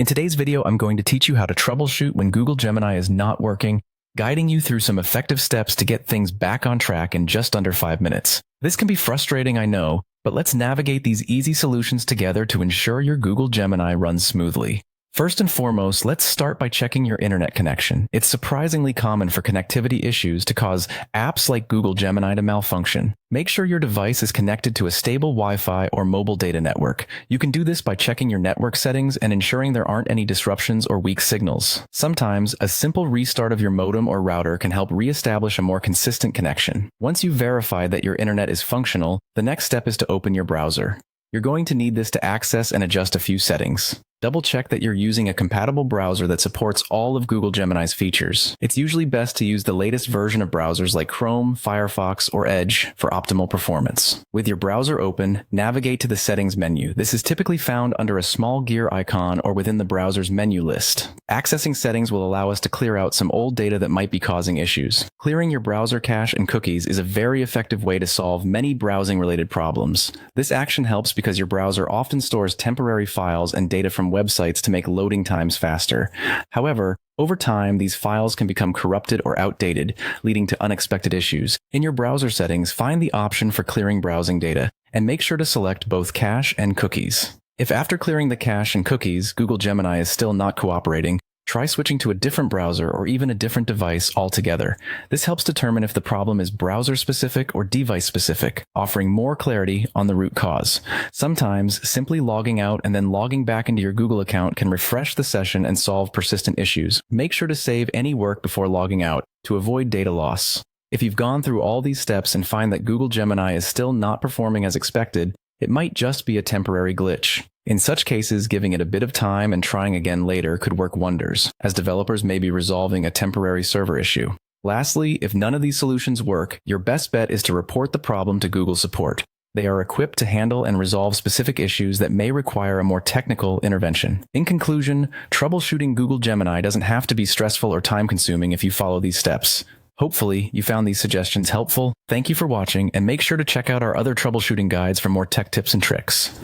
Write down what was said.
In today's video, I'm going to teach you how to troubleshoot when Google Gemini is not working, guiding you through some effective steps to get things back on track in just under 5 minutes. This can be frustrating, I know, but let's navigate these easy solutions together to ensure your Google Gemini runs smoothly. First and foremost, let's start by checking your internet connection. It's surprisingly common for connectivity issues to cause apps like Google Gemini to malfunction. Make sure your device is connected to a stable Wi-Fi or mobile data network. You can do this by checking your network settings and ensuring there aren't any disruptions or weak signals. Sometimes, a simple restart of your modem or router can help re-establish a more consistent connection. Once you've verified that your internet is functional, the next step is to open your browser. You're going to need this to access and adjust a few settings. Double-check that you're using a compatible browser that supports all of Google Gemini's features. It's usually best to use the latest version of browsers like Chrome, Firefox, or Edge for optimal performance. With your browser open, navigate to the Settings menu. This is typically found under a small gear icon or within the browser's menu list. Accessing settings will allow us to clear out some old data that might be causing issues. Clearing your browser cache and cookies is a very effective way to solve many browsing-related problems. This action helps because your browser often stores temporary files and data from websites to make loading times faster. However, over time, these files can become corrupted or outdated, leading to unexpected issues. In your browser settings, find the option for clearing browsing data, and make sure to select both cache and cookies. If after clearing the cache and cookies, Google Gemini is still not cooperating, try switching to a different browser or even a different device altogether. This helps determine if the problem is browser-specific or device-specific, offering more clarity on the root cause. Sometimes, simply logging out and then logging back into your Google account can refresh the session and solve persistent issues. Make sure to save any work before logging out to avoid data loss. If you've gone through all these steps and find that Google Gemini is still not performing as expected, it might just be a temporary glitch. In such cases, giving it a bit of time and trying again later could work wonders, as developers may be resolving a temporary server issue. Lastly, if none of these solutions work, your best bet is to report the problem to Google Support. They are equipped to handle and resolve specific issues that may require a more technical intervention. In conclusion, troubleshooting Google Gemini doesn't have to be stressful or time-consuming if you follow these steps. Hopefully, you found these suggestions helpful. Thank you for watching, and make sure to check out our other troubleshooting guides for more tech tips and tricks.